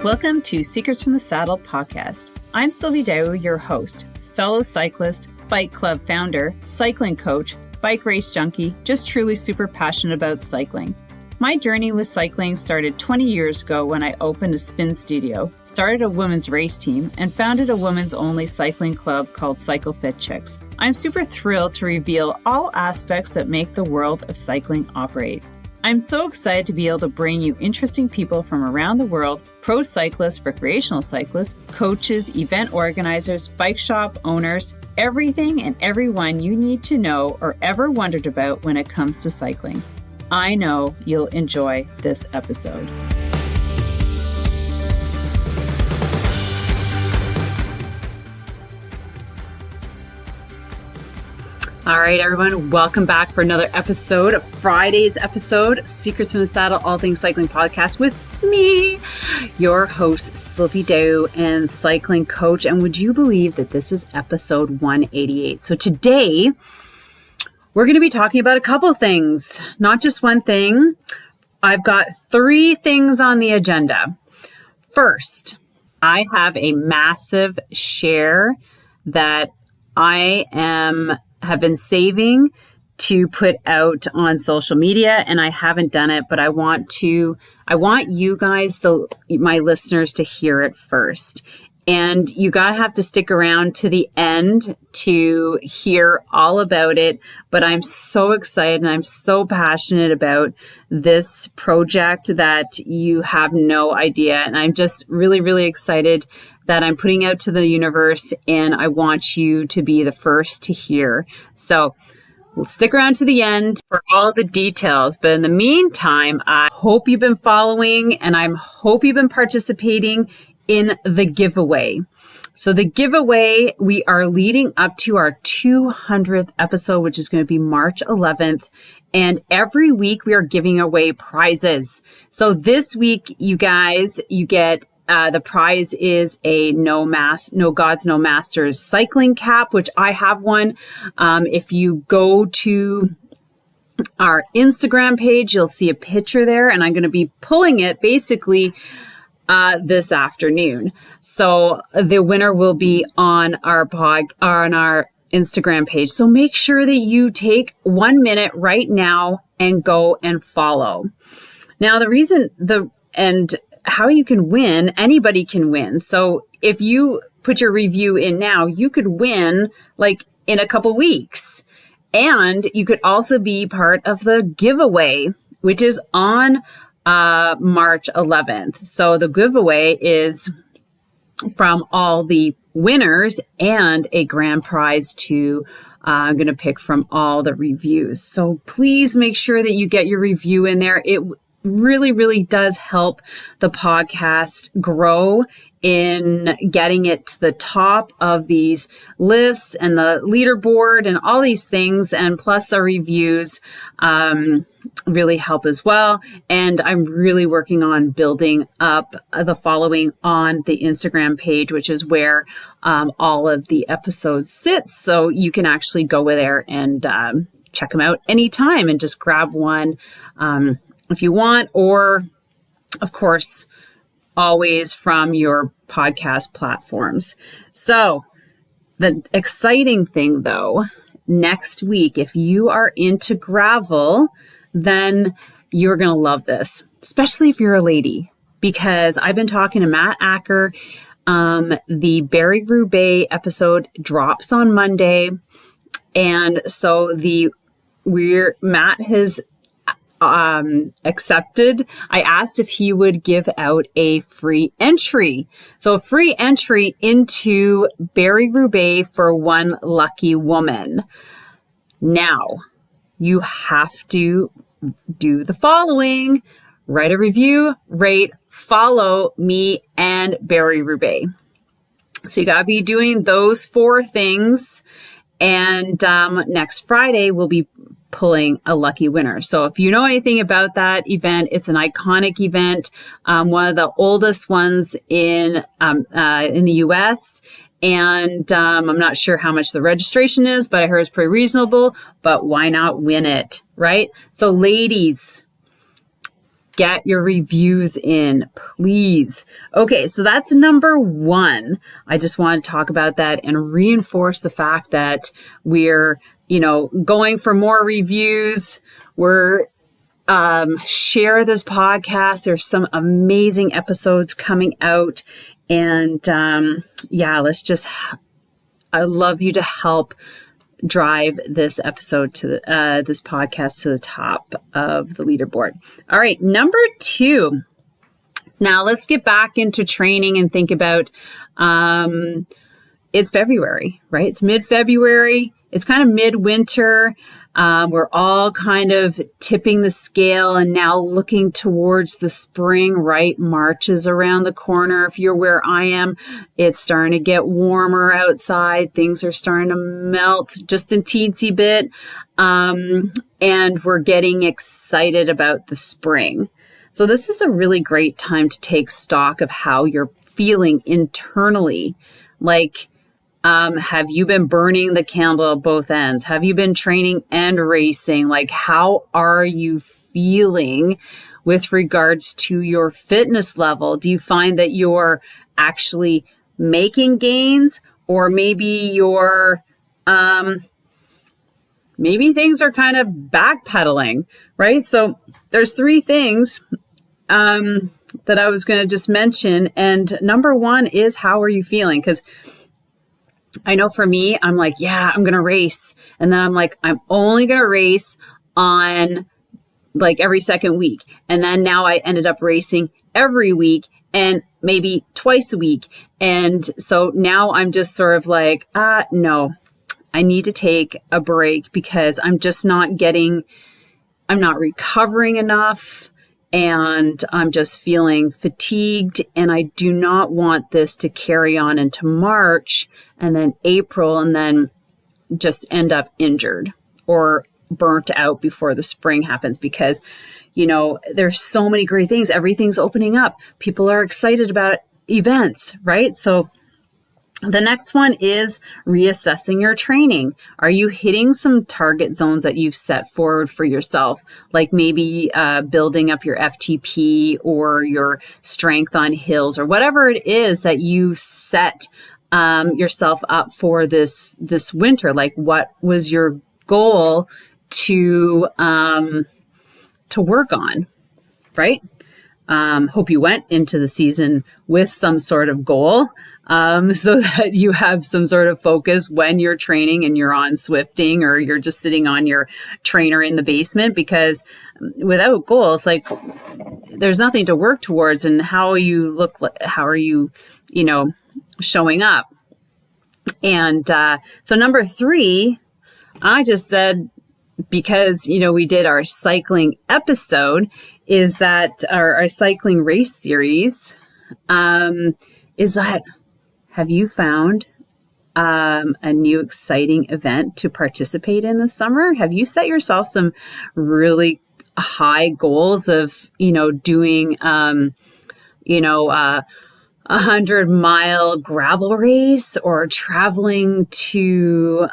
Welcome to Secrets from the Saddle podcast. I'm Sylvie D'Aoust, your host, fellow cyclist, bike club founder, cycling coach, bike race junkie, just truly super passionate about cycling. My journey with cycling started 20 years ago when I opened a spin studio, started a women's race team, and founded a women's only cycling club called Cycle Fit Chicks. I'm super thrilled to reveal all aspects that make the world of cycling operate. I'm so excited to be able to bring you interesting people from around the world, pro cyclists, recreational cyclists, coaches, event organizers, bike shop owners, everything and everyone you need to know or ever wondered about when it comes to cycling. I know you'll enjoy this episode. All right, everyone, welcome back for another episode of Friday's episode of Secrets from the Saddle, All Things Cycling Podcast with me, your host, Sylvie D'Aoust, and cycling coach. And would you believe that this is episode 188? So today, we're going to be talking about a couple things, not just one thing. I've got 3 things on the agenda. First, I have a massive share that I have been saving to put out on social media, and I haven't done it, but I want you guys, my listeners, to hear it first. And you have to stick around to the end to hear all about it. But I'm so excited and I'm so passionate about this project that you have no idea. And I'm just really, really excited that I'm putting out to the universe, and I want you to be the first to hear. So we'll stick around to the end for all the details. But in the meantime, I hope you've been following and I hope you've been participating in the giveaway. So the giveaway, we are leading up to our 200th episode, which is going to be March 11th. And every week we are giving away prizes. So this week, you guys, you get the prize is a No Gods, No Masters cycling cap, which I have one. If you go to our Instagram page, you'll see a picture there, and I'm going to be pulling it basically this afternoon. So the winner will be on our Instagram page. So make sure that you take 1 minute right now and go and follow. Now, and how you can win, anybody can win. So if you put your review in now, you could win like in a couple weeks. And you could also be part of the giveaway, which is on March 11th. So the giveaway is from all the winners and a grand prize I'm going to pick from all the reviews. So please make sure that you get your review in there. It really, really does help the podcast grow in getting it to the top of these lists and the leaderboard and all these things. And plus our reviews really help as well. And I'm really working on building up the following on the Instagram page, which is where all of the episodes sit. So you can actually go there and check them out anytime and just grab one if you want, or of course, always from your podcast platforms. So the exciting thing though, next week, if you are into gravel, then you're going to love this, especially if you're a lady, because I've been talking to Matt Acker. The Barrie-Roubaix episode drops on Monday. And so Matt has accepted. I asked if he would give out a free entry. So a free entry into Barrie-Roubaix for one lucky woman. Now, you have to do the following: write a review, rate, follow me and Barrie-Roubaix. So you got to be doing those 4 things. And next Friday, we'll be pulling a lucky winner. So if you know anything about that event, it's an iconic event, one of the oldest ones in the U.S. And I'm not sure how much the registration is, but I heard it's pretty reasonable. But why not win it, right? So ladies, Get your reviews in, please. Okay, so that's number one. I just want to talk about that and reinforce the fact that we're, going for more reviews. We're share this podcast. There's some amazing episodes coming out, and I love you to help drive this episode to this podcast to the top of the leaderboard. All right, number 2. Now let's get back into training and think about it's February, right? It's mid-February. It's kind of midwinter. We're all kind of tipping the scale and now looking towards the spring, right? March is around the corner. If you're where I am, it's starting to get warmer outside. Things are starting to melt just a teensy bit. And we're getting excited about the spring. So this is a really great time to take stock of how you're feeling internally. Like, have you been burning the candle at both ends? Have you been training and racing? Like, how are you feeling with regards to your fitness level? Do you find that you're actually making gains, or maybe you're, maybe things are kind of backpedaling, right? So there's 3 things, that I was going to just mention. And number 1 is, how are you feeling? Because I know for me, I'm like, yeah, I'm going to race. And then I'm like, I'm only going to race on like every second week. And then now I ended up racing every week and maybe twice a week. And so now I'm just sort of like, no, I need to take a break because I'm just not I'm not recovering enough. And I'm just feeling fatigued, and I do not want this to carry on into March and then April and then just end up injured or burnt out before the spring happens, because, there's so many great things. Everything's opening up. People are excited about events, right? So the next one is reassessing your training. Are you hitting some target zones that you've set forward for yourself? Like maybe building up your FTP or your strength on hills or whatever it is that you set yourself up for this winter. Like, what was your goal to work on, right? Hope you went into the season with some sort of goal, so that you have some sort of focus when you're training and you're on Swifting or you're just sitting on your trainer in the basement, because without goals, like, there's nothing to work towards. And how are you showing up? And so number 3, I just said, because, we did our cycling episode, is that our cycling race series, is that, have you found a new exciting event to participate in this summer? Have you set yourself some really high goals of, doing, 100-mile gravel race, or traveling to,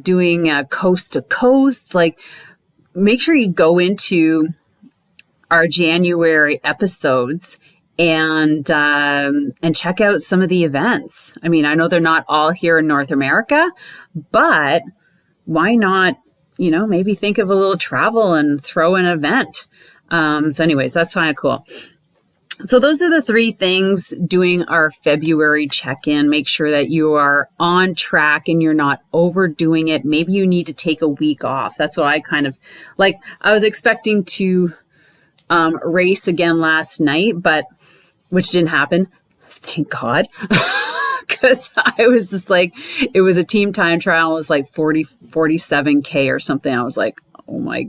doing coast to coast? Like, make sure you go into our January episodes and check out some of the events. I mean, I know they're not all here in North America, but why not, maybe think of a little travel and throw an event. So anyways, that's kind of cool. So those are the 3 things doing our February check-in. Make sure that you are on track and you're not overdoing it. Maybe you need to take a week off. That's what I kind of like. I was expecting to race again last night, which didn't happen. Thank God. Because I was just like, it was a team time trial. It was like 47K or something. I was like, oh my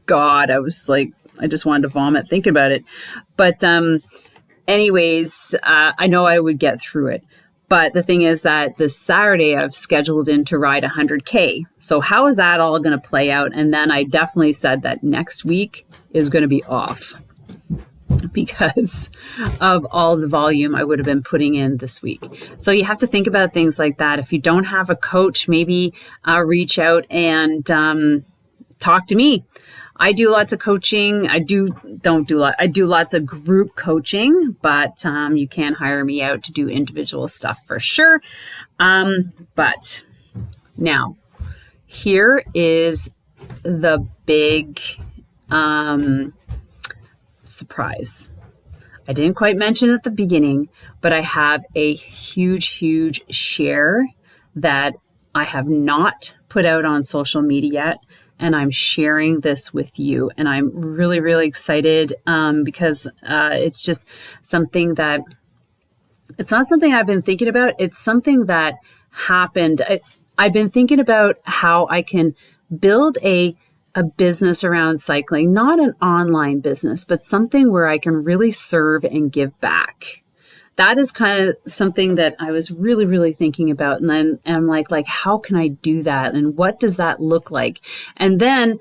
God. I was like, I just wanted to vomit thinking about it. But anyways, I know I would get through it. But the thing is that this Saturday I've scheduled in to ride 100K. So how is that all going to play out? And then I definitely said that next week is going to be off because of all the volume I would have been putting in this week. So you have to think about things like that. If you don't have a coach, maybe reach out and talk to me. I do lots of coaching. I do lots of group coaching, but you can hire me out to do individual stuff for sure. But now, here is the big surprise. I didn't quite mention at the beginning, but I have a huge share that I have not put out on social media yet, and I'm sharing this with you. And I'm really excited because it's just something that, it's not something I've been thinking about. It's something that happened. I've been thinking about how I can build a business around cycling, not an online business, but something where I can really serve and give back. That is kind of something that I was really thinking about. And then I'm like, how can I do that? And what does that look like? And then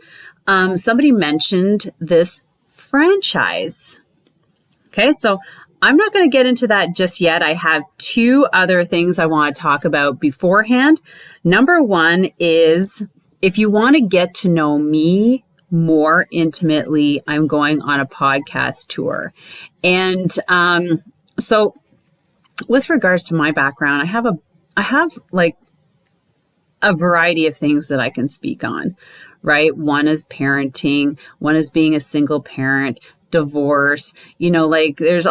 somebody mentioned this franchise. Okay, so I'm not going to get into that just yet. I have two other things I want to talk about beforehand. Number one is, if you want to get to know me more intimately, I'm going on a podcast tour. And so with regards to my background, I have like a variety of things that I can speak on, right? One is parenting, one is being a single parent, divorce, there's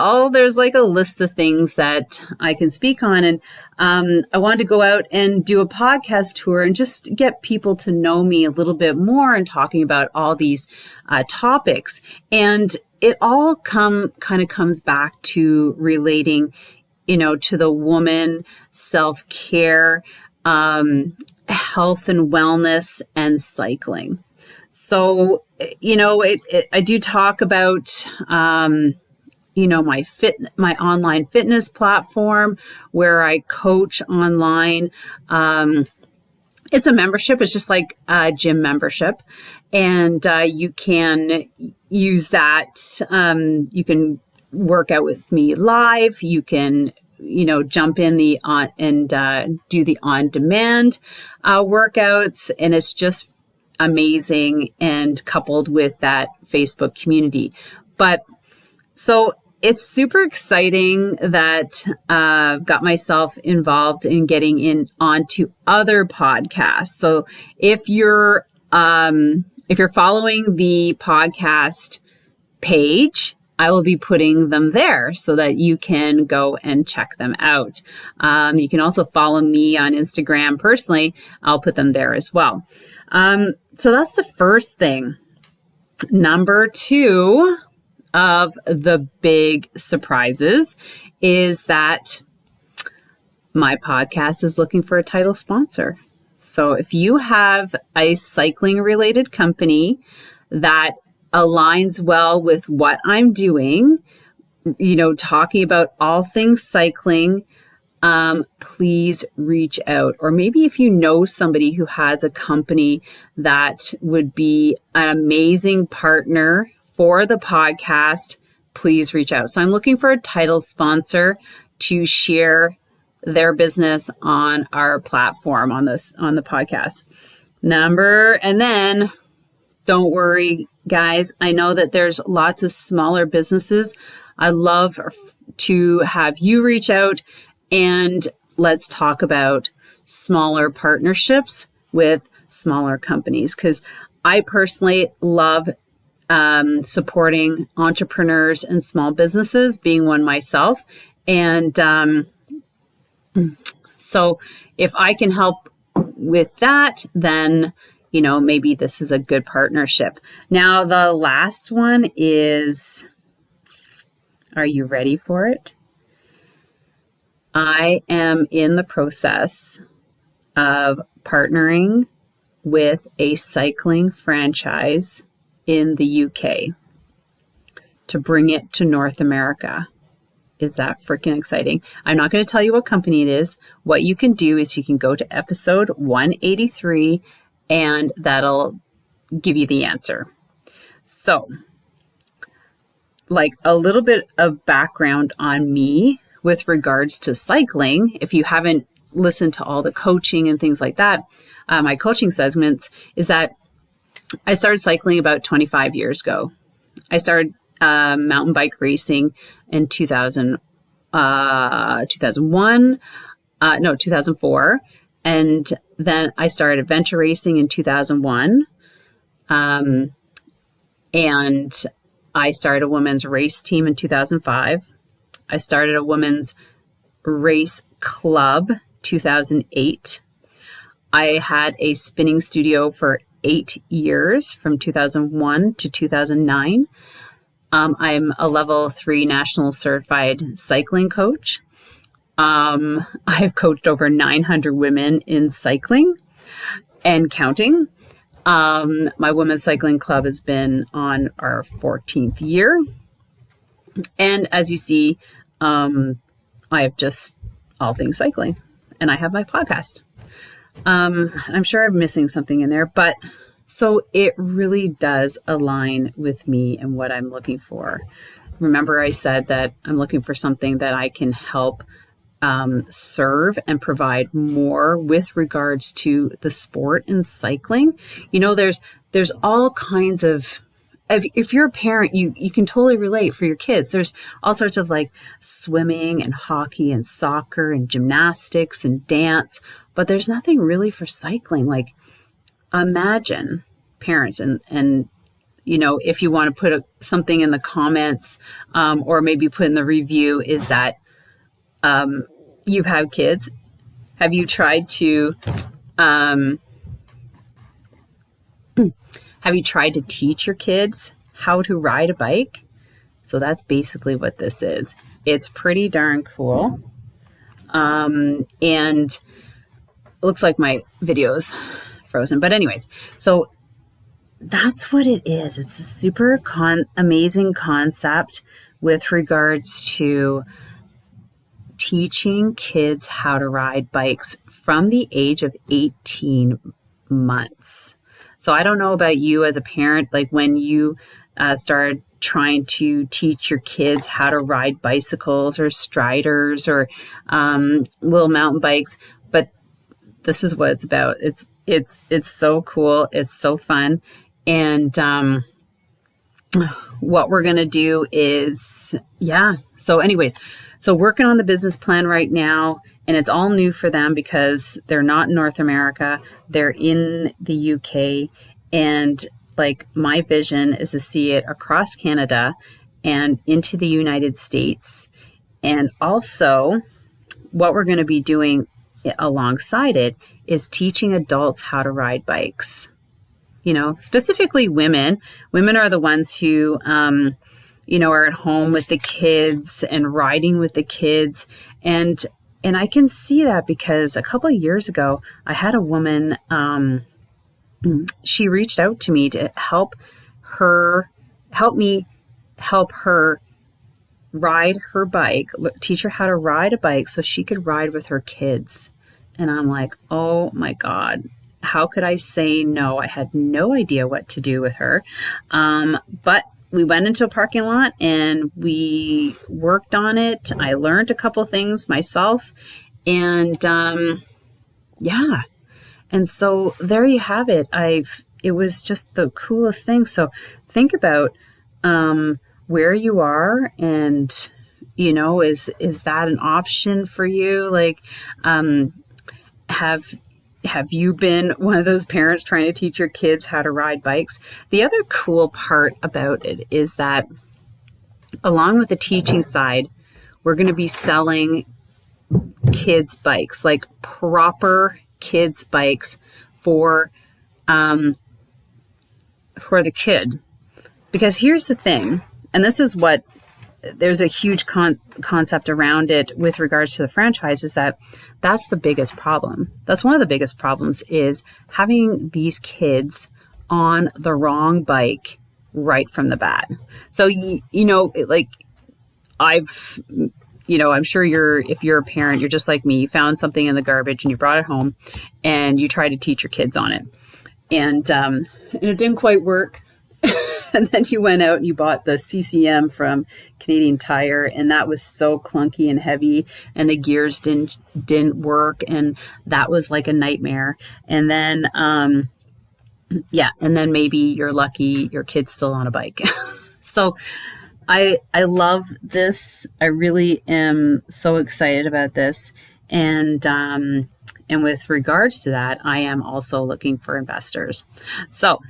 like a list of things that I can speak on. And I wanted to go out and do a podcast tour and just get people to know me a little bit more and talking about all these topics. And it all kind of comes back to relating, to the woman, self-care, health and wellness, and cycling. So, I do talk about, my online fitness platform where I coach online. It's a membership. It's just like a gym membership. And you can use that. You can work out with me live. You can, jump in do the on-demand workouts. And it's just amazing, and coupled with that Facebook community. But so it's super exciting that I've got myself involved in getting in onto other podcasts. So if you're following the podcast page, I will be putting them there so that you can go and check them out. You can also follow me on Instagram personally. I'll put them there as well. So that's the first thing. Number two of the big surprises is that my podcast is looking for a title sponsor. So if you have a cycling related company that aligns well with what I'm doing, talking about all things cycling, please reach out. Or maybe if you know somebody who has a company that would be an amazing partner for the podcast, please reach out. So I'm looking for a title sponsor to share their business on our platform on the podcast. And then don't worry, guys. I know that there's lots of smaller businesses. I love to have you reach out and let's talk about smaller partnerships with smaller companies, because I personally love supporting entrepreneurs and small businesses, being one myself. And so if I can help with that, then, maybe this is a good partnership. Now, the last one is, are you ready for it? I am in the process of partnering with a cycling franchise in the UK to bring it to North America. Is that freaking exciting? I'm not going to tell you what company it is. What you can do is you can go to episode 183 and that'll give you the answer. So, like a little bit of background on me with regards to cycling. If you haven't listened to all the coaching and things like that, my coaching segments, is that I started cycling about 25 years ago. I started mountain bike racing in 2004. And then I started adventure racing in 2001. And I started a women's race team in 2005. I started a women's race club 2008. I had a spinning studio for 8 years from 2001 to 2009. I'm a level 3 national certified cycling coach. I've coached over 900 women in cycling and counting. My women's cycling club has been on our 14th year. And as you see, I have just all things cycling, and I have my podcast. I'm sure I'm missing something in there, but so it really does align with me and what I'm looking for. Remember, I said that I'm looking for something that I can help serve and provide more with regards to the sport and cycling. You know, there's all kinds of, if you're a parent, you can totally relate for your kids. There's all sorts of like swimming and hockey and soccer and gymnastics and dance, but there's nothing really for cycling. Like, imagine parents and you know, if you want to put something in the comments or maybe put in the review, is that you've had kids. Have you tried to teach your kids how to ride a bike? So that's basically what this is. It's pretty darn cool. And it looks like my video's frozen. But anyways, so that's what it is. It's a super amazing concept with regards to teaching kids how to ride bikes from the age of 18 months. So I don't know about you as a parent, like when you started trying to teach your kids how to ride bicycles or striders or little mountain bikes, but this is what it's about. It's so cool. It's so fun. And what we're going to do is, so anyways, so working on the business plan right now, and it's all new for them because they're not in North America. They're in the UK. And like my vision is to see it across Canada and into the United States. And also what we're going to be doing alongside it is teaching adults how to ride bikes. You know, specifically women. Women are the ones who, you know, are at home with the kids and riding with the kids. And I can see that because a couple of years ago, I had a woman, she reached out to me to help me help her ride her bike, teach her how to ride a bike so she could ride with her kids. And I'm like, oh my God. How could I say no? I had no idea what to do with her. But we went into a parking lot and we worked on it. I learned a couple things myself. And yeah. And so there you have it. It was just the coolest thing. So think about where you are and, you know, is that an option for you? Like, have you been one of those parents trying to teach your kids how to ride bikes? The other cool part about it is that along with the teaching side, we're going to be selling kids' bikes, like proper kids' bikes for the kid. Because here's the thing, and this is what there's a huge concept around it with regards to the franchise, is that that's the biggest problem. That's one of the biggest problems, is having these kids on the wrong bike right from the bat. So, you know, like I'm sure if you're a parent, you're just like me, you found something in the garbage and you brought it home and you tried to teach your kids on it. And it didn't quite work. And then you went out and you bought the CCM from Canadian Tire, and that was so clunky and heavy, and the gears didn't work, and that was like a nightmare. And then Yeah. And then maybe you're lucky your kid's still on a bike. So I love this. I really am so excited about this. And with regards to that, I am also looking for investors. So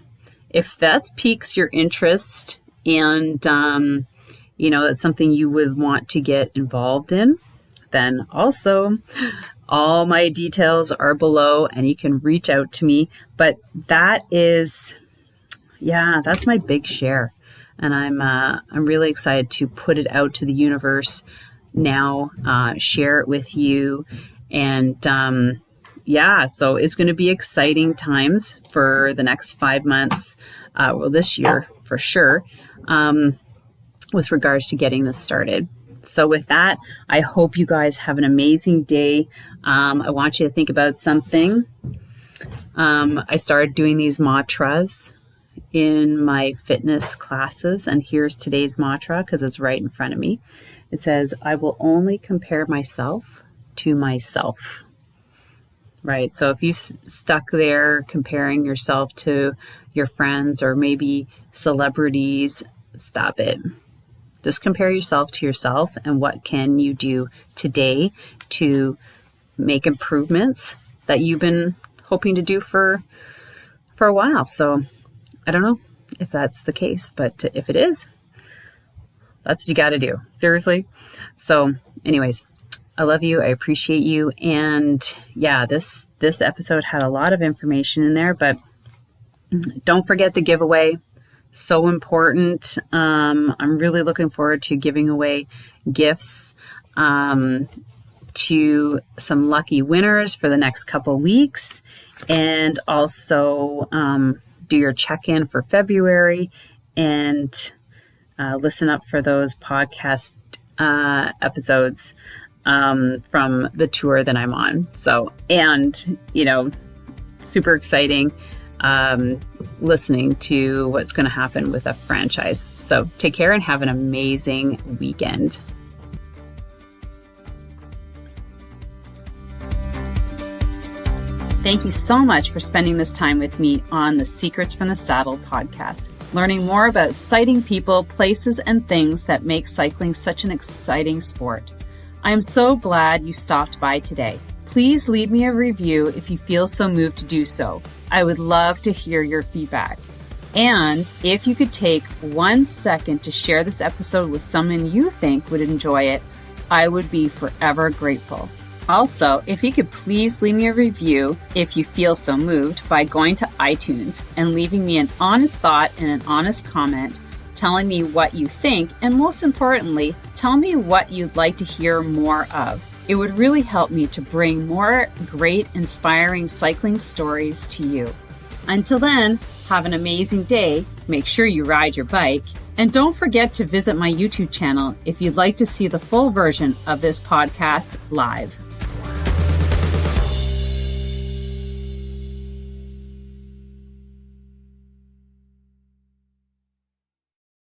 if that piques your interest and, that's something you would want to get involved in, then also all my details are below and you can reach out to me. But that's my big share. And I'm really excited to put it out to the universe now, share it with you. And so it's going to be exciting times for the next 5 months, this year for sure, with regards to getting this started. So with that, I hope you guys have an amazing day. I want you to think about something. I started doing these mantras in my fitness classes, and here's today's mantra because it's right in front of me. It says, I will only compare myself to myself. Right? So if you stuck there comparing yourself to your friends or maybe celebrities, stop it. Just compare yourself to yourself, and what can you do today to make improvements that you've been hoping to do for a while. So I don't know if that's the case, but if it is, that's what you got to do. Seriously. So anyways, I love you. I appreciate you. And yeah, this episode had a lot of information in there, but don't forget the giveaway. So important. I'm really looking forward to giving away gifts to some lucky winners for the next couple weeks, and also do your check-in for February and listen up for those podcast episodes from the tour that I'm on. So, and, super exciting listening to what's going to happen with a franchise. So take care and have an amazing weekend. Thank you so much for spending this time with me on the Secrets from the Saddle podcast, learning more about sighting people, places, and things that make cycling such an exciting sport. I am so glad you stopped by today. Please leave me a review if you feel so moved to do so. I would love to hear your feedback. And if you could take 1 second to share this episode with someone you think would enjoy it, I would be forever grateful. Also, if you could please leave me a review if you feel so moved by going to iTunes and leaving me an honest thought and an honest comment, telling me what you think, and most importantly, tell me what you'd like to hear more of. It would really help me to bring more great, inspiring cycling stories to you. Until then, have an amazing day. Make sure you ride your bike. And don't forget to visit my YouTube channel if you'd like to see the full version of this podcast live.